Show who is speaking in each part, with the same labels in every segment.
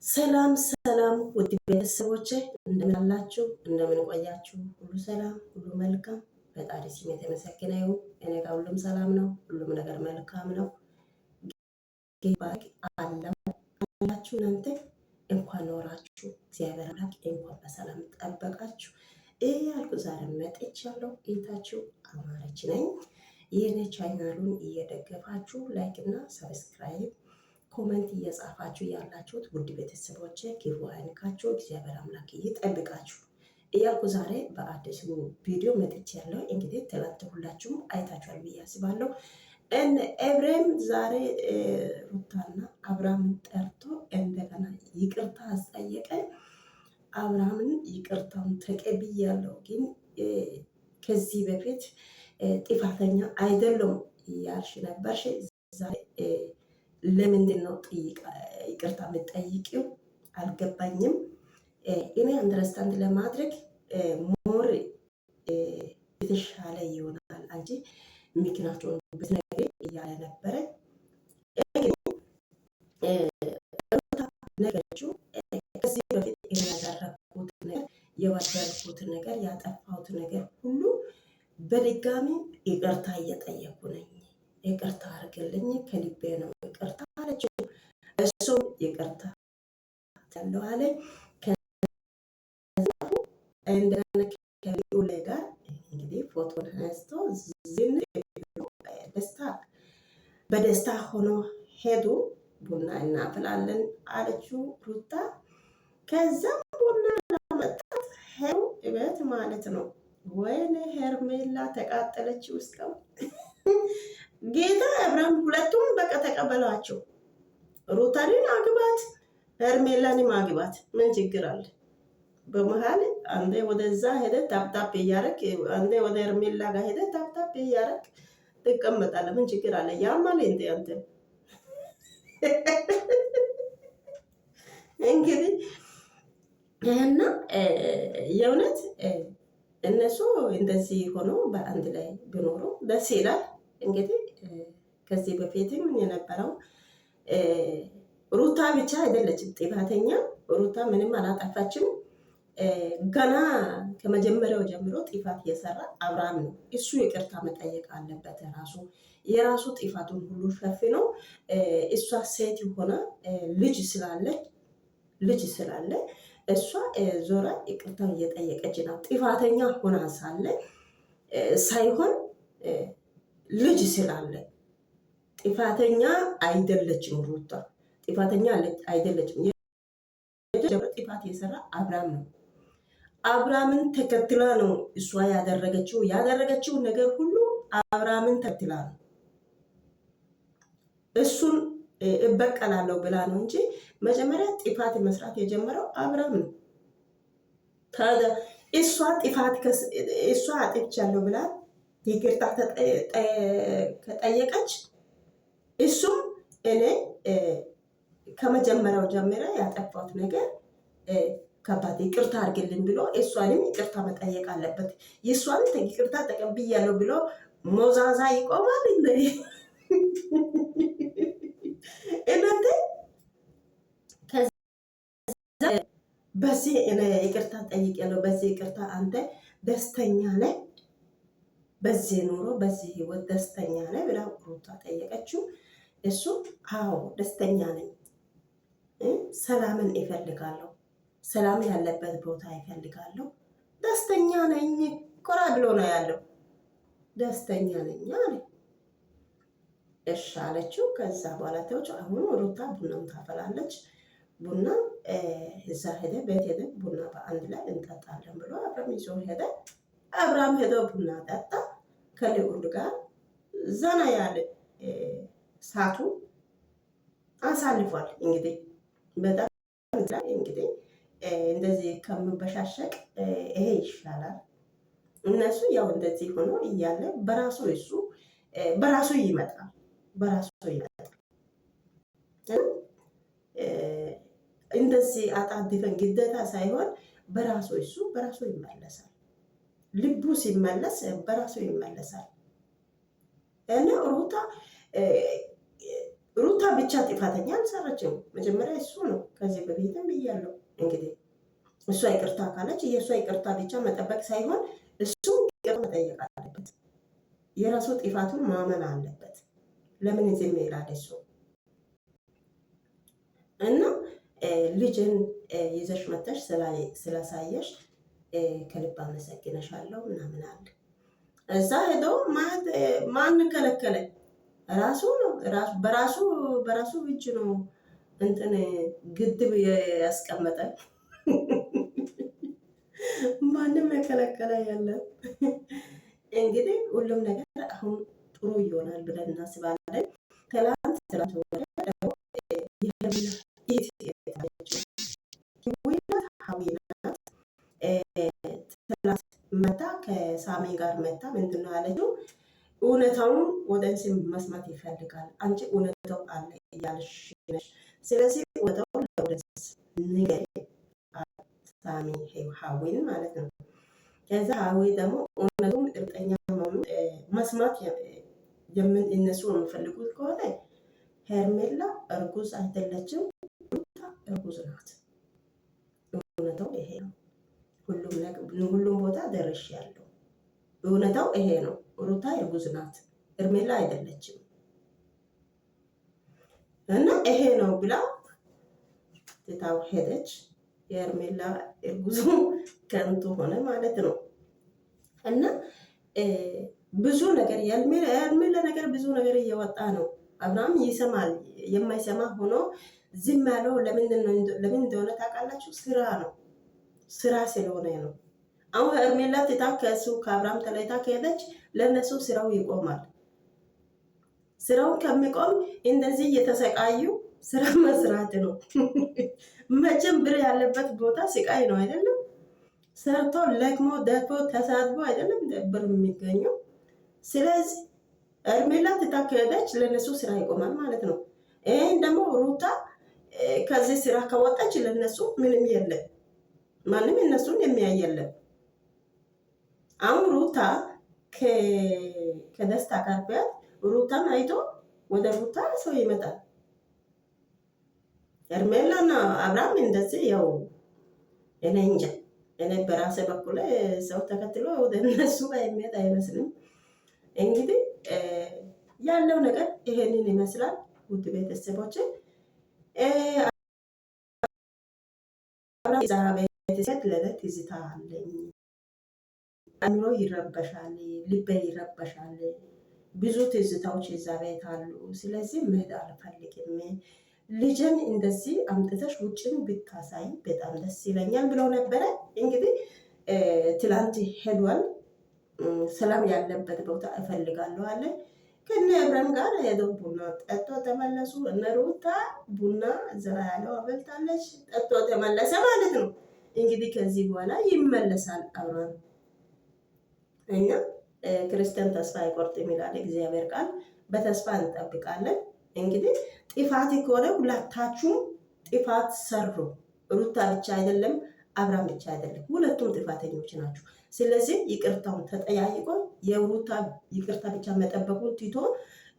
Speaker 1: ሰላም ሰላም ውድ ቤተሰቦቼ እንደምን አላችሁ? እንደምን ቆያችሁ? ሁሉ ሰላም፣ ሁሉ መልካም። ፈጣሪ ስም የተመሰገነ ይሁን። እኔ ጋር ሁሉም ሰላም ነው። ሁሉም ነገር መልካም ነው። አለው አላችሁ እናንተ እንኳን ኖራችሁ እግዚአብሔር አምላክ እንኳን በሰላም ጠበቃችሁ። ይህ ያልኩ ዛሬ መጥቻለሁ። እህታችሁ አማረች ነኝ። ይህን ቻናሉን እየደገፋችሁ ላይክ እና ሰብስክራይብ ኮመንት እየጻፋችሁ ያላችሁት ውድ ቤተሰቦቼ ክፉ አይንካችሁ፣ እግዚአብሔር አምላክ ይጠብቃችሁ እያልኩ ዛሬ በአዲስ ቪዲዮ መጥቻለሁ። እንግዲህ ትላንት ሁላችሁም አይታችኋል ብዬ አስባለሁ። ኤፍሬም ዛሬ ሩታና አብርሃምን ጠርቶ እንደገና ይቅርታ አስጠየቀ። አብርሃምን ይቅርታውን ተቀብያለሁ፣ ግን ከዚህ በፊት ጥፋተኛ አይደለም ያልሽ ነበርሽ። ዛሬ ለምንድን ነው ይቅርታ የምትጠይቂው? አልገባኝም። እኔ አንደርስታንድ ለማድረግ ሞር የተሻለ ይሆናል እንጂ ምክንያቱም ብትነግሪ እያለ ነበረ። ነገችው ከዚህ በፊት ያደረግኩት ነገር የበደልኩት ነገር ያጠፋሁት ነገር ሁሉ በድጋሚ ይቅርታ እየጠየኩ ነኝ። ይቅርታ አድርግልኝ ከልቤ ነው ይቅርታ አለችው። እሱም ይቅርታ ያለው አለ። እንደገና ከልዑል ጋር እንግዲህ ፎቶ ተነስቶ በደስታ ሆኖ ሄዱ። ቡና እናፈላለን አለችው ሩታ። ከዛም ቡና ለመጠጣት ሄዱ እቤት ማለት ነው። ወይኔ ሄርሜላ ተቃጠለች ውስጠው ጌታ አብርሃም ሁለቱም በቃ ተቀበሏቸው። ሩታንን አግባት፣ ሄርሜላንም አግባት፣ ምን ችግር አለ? በመሀል አንዴ ወደዛ ሄደ ታፕታፕ እያረክ፣ አንዴ ወደ ሄርሜላ ጋር ሄደ ታፕታፕ እያረክ ትቀመጣለህ። ምን ችግር አለ? ያማል እንዴ አንተ እንግዲህ እና የእውነት እነሱ እንደዚህ ሆኖ በአንድ ላይ ቢኖሩ ደስ ይላል። እንግዲህ ከዚህ በፊትም የነበረው ሩታ ብቻ አይደለችም ጥፋተኛ። ሩታ ምንም አላጠፋችም። ገና ከመጀመሪያው ጀምሮ ጥፋት የሰራ አብርሃም ነው። እሱ ይቅርታ መጠየቅ አለበት። የራሱ ጥፋቱን ሁሉ ሸፍኖ እሷ ሴት የሆነ ልጅ ስላለ እሷ ዞራ ይቅርታ እየጠየቀች ነው። ጥፋተኛ ሆና ሳለ ሳይሆን ልጅ ስላለ ጥፋተኛ አይደለችም። ሩታ ጥፋተኛ አይደለችም። ጥፋት የሰራ አብርሃም ነው። አብርሃምን ተከትላ ነው እሷ ያደረገችው ነገር ሁሉ አብርሃምን ተከትላ ነው። እሱን እበቀላለሁ ብላ ነው እንጂ መጀመሪያ ጥፋት መስራት የጀመረው አብርሃም ነው። ታዲያ እሷ አጥፍቻለሁ ብላ ይቅርታ ከጠየቀች እሱም እኔ ከመጀመሪያው ጀምረ ያጠፋሁት ነገር ከባድ ይቅርታ አድርግልን ብሎ እሷንም ይቅርታ መጠየቅ አለበት። የእሷንም ይቅርታ ተቀብያለሁ ብሎ ሞዛዛ ይቆማል እንደ እናንተ በዚህ ይቅርታ ጠይቄያለሁ፣ በዚህ ይቅርታ አንተ ደስተኛ ነህ፣ በዚህ ኑሮ በዚህ ህይወት ደስተኛ ነህ ብላ ሩታ ጠየቀችው። እሱ አዎ ደስተኛ ነኝ፣ ሰላምን ይፈልጋለሁ፣ ሰላም ያለበት ቦታ ይፈልጋለሁ፣ ደስተኛ ነኝ፣ ኮራ ብሎ ነው ያለው። ደስተኛ ነኝ አለ። እሺ አለችው። ከዛ በኋላ ተውጭ። አሁን ሩታ ቡናም ታፈላለች። ቡና እዛ ሄደ፣ ቤት ሄደ፣ ቡና በአንድ ላይ እንጠጣለን ብሎ አብርሃም ይዞ ሄደ። አብርሃም ሄዶ ቡና ጠጣ ከልዑል ጋር ዘና ያለ ሳቱ አሳልፏል። እንግዲህ በጣም እንግዲህ እንደዚህ ከምበሻሸቅ ይሄ ይሻላል። እነሱ ያው እንደዚህ ሆኖ እያለ በራሱ ይመጣል። እንደዚህ አጣድፈን ግዴታ ሳይሆን በራሱ ይመለሳል። ልቡ ሲመለስ በራሱ ይመለሳል። እና ሩታ ሩታ ብቻ ጥፋተኛ አልሰራችም። መጀመሪያ እሱ ነው። ከዚህ በፊትም ብያለሁ። እንግዲህ እሷ ይቅርታ ካለች የእሷ ይቅርታ ብቻ መጠበቅ ሳይሆን እሱ ይቅርታ መጠየቅ አለበት። የራሱ ጥፋቱን ማመን አለበት። ለምን ዝም ይላል እሱ? እና ልጅን ይዘሽ መተሽ ስላሳየሽ ከልብ አመሰግነሻለሁ ምናምን አለ። እዛ ሄዶ ማን ከለከለ? ራሱ ነው በራሱ እጅ ነው እንትን ግድብ ያስቀመጠ። ማንም የከለከለ የለም። እንግዲህ ሁሉም ነገር አሁን ጥሩ ይሆናል ብለን እናስባለን። ትላንት ወደ ትላንት መታ ከሳሚ ጋር መታ ምንድን ነው ያለችው? እውነታውን ወደንስም መስማት ይፈልጋል። አንቺ እውነታው አለ እያልሽ ነሽ። ስለዚህ እውነታውን ለወደንስ ንገሪ ሳሚ ሀዊን ማለት ነው። ከዛ ሀዊ ደግሞ እውነቱም እርግጠኛ መሆኑ መስማት እነሱ የሚፈልጉት ከሆነ ሄርሜላ እርጉዝ አይደለችም፣ ሩታ እርጉዝ ናት። እውነታው ይሄ ነው። ሁሉም ቦታ ደርሽ ያለው እውነታው ይሄ ነው። ሩታ እርጉዝ ናት፣ ሄርሜላ አይደለችም። እና ይሄ ነው ብላ ትታው ሄደች። የሄርሜላ እርጉዙ ከንቱ ሆነ ማለት ነው። እና ብዙ ነገር የሄርሜላ ነገር ብዙ ነገር እየወጣ ነው። አብርሃም ይሰማል። የማይሰማ ሆኖ ዝም ያለው ለምን እንደሆነ ታውቃላችሁ? ስራ ነው። ስራ ስለሆነ ነው። አሁን ሄርሜላ ትታ ከእሱ ከአብርሃም ተለይታ ከሄደች ለእነሱ ስራው ይቆማል። ስራውን ከሚቆም እንደዚህ እየተሰቃዩ ስራ መስራት ነው። መቼም ብር ያለበት ቦታ ስቃይ ነው አይደለም? ሰርቶ ለክሞ ደክሞ ተሳድቦ አይደለም ብር የሚገኘው። ስለዚህ ሄርሜላ ትታ ከሄደች ለእነሱ ስራ ይቆማል ማለት ነው። ይህን ደግሞ ሩታ ከዚህ ስራ ከወጣች ለእነሱ ምንም የለም። ማንም እነሱን የሚያይ የለም። አሁን ሩታ ከደስታ ጋር ቢያት ሩታን አይቶ ወደ ሩታ ሰው ይመጣል። ሄርሜላና አብርሃም እንደዚህ ያው እኔ እንጃ። እኔ በራሴ በኩል ሰው ተከትሎ ወደ እነሱ የሚሄድ አይመስልም። እንግዲህ ያለው ነገር ይሄንን ይመስላል። ውድ ቤተሰቦች ቤተሰብ ለለት ትዝታ አለኝ። አእምሮ ይረበሻል፣ ልቤ ይረበሻል። ብዙ ትዝታዎች እዛ ቤት አሉ። ስለዚህ መሄድ አልፈልግም። ልጅን እንደዚህ አምጥተሽ ውጭን ብታሳይ በጣም ደስ ይለኛል ብለው ነበረ። እንግዲህ ትላንት ሄዷል። ሰላም ያለበት ቦታ እፈልጋለሁ አለ። ከነ አብረን ጋር ሄደው ቡና ጠጥቶ ተመለሱ። እነ ሩታ ቡና ዘራ ያለው አበልታለች፣ ጠጥቶ ተመለሰ ማለት ነው። እንግዲህ ከዚህ በኋላ ይመለሳል አብረን። እኛ ክርስቲያን ተስፋ አይቆርጥም ይላል እግዚአብሔር ቃል። በተስፋ እንጠብቃለን። እንግዲህ ጥፋት ከሆነ ሁለታችሁም ጥፋት ሰሩ። ሩታ ብቻ አይደለም፣ አብርሃም ብቻ አይደለም፣ ሁለቱም ጥፋተኞች ናቸው። ስለዚህ ይቅርታውን ተጠያይቆ የሩታ ይቅርታ ብቻ መጠበቁን ትቶ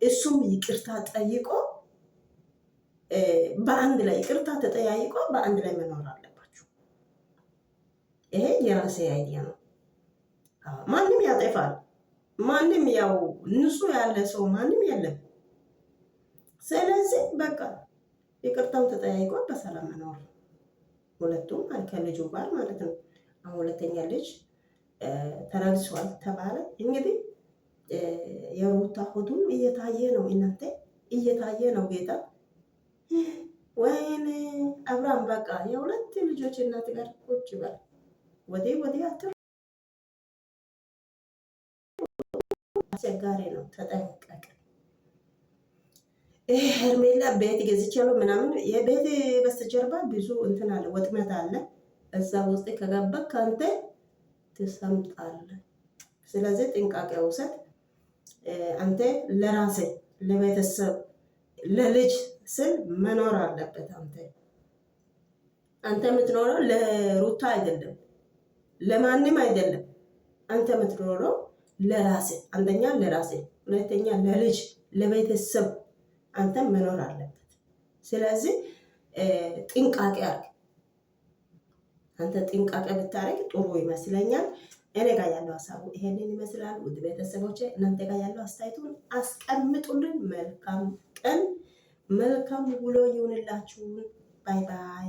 Speaker 1: እሱም ይቅርታ ጠይቆ በአንድ ላይ ይቅርታ ተጠያይቆ በአንድ ላይ መኖር አለባችሁ። ይሄ የራሴ አይዲያ ነው። ማንም ያጠፋል። ማንም ያው ንጹህ ያለ ሰው ማንም የለም። ስለዚህ በቃ ይቅርታውን ተጠያይቆ በሰላም መኖር ሁለቱም ከልጁ ጋር ማለት ነው። አሁን ሁለተኛ ልጅ ተረግሷል ተባለ። እንግዲህ የሩታ ሆዱን እየታየ ነው። እናንተ እየታየ ነው። ጌታ ወይኔ አብርሃም በቃ የሁለት ልጆች እናት ጋር ቁጭ በል። ወዲህ አትር። አስቸጋሪ ነው። ተጠንቀቅ። ሄርሜላ ቤት ገዝቻለሁ ምናምን የቤት በስተጀርባ ብዙ እንትን አለ፣ ወጥመት አለ። እዛ ውስጥ ከገባክ ከአንተ ትሰምጣለህ። ስለዚህ ጥንቃቄ ውሰድ። አንተ ለራሴ ለቤተሰብ ለልጅ ስል መኖር አለበት። አንተ የምትኖረው ለሩታ አይደለም፣ ለማንም አይደለም። አንተ የምትኖረው ለራሴ፣ አንደኛ ለራሴ፣ ሁለተኛ ለልጅ ለቤተሰብ አንተም መኖር አለበት። ስለዚህ ጥንቃቄ አድርግ። አንተ ጥንቃቄ ብታደርግ ጥሩ ይመስለኛል። እኔ ጋር ያለው ሀሳቡ ይሄንን ይመስላል። ውድ ቤተሰቦቼ እናንተ ጋር ያለው አስተያየቱን አስቀምጡልን። መልካም ቀን፣ መልካም ውሎ ይሁንላችሁ። ባይ ባይ።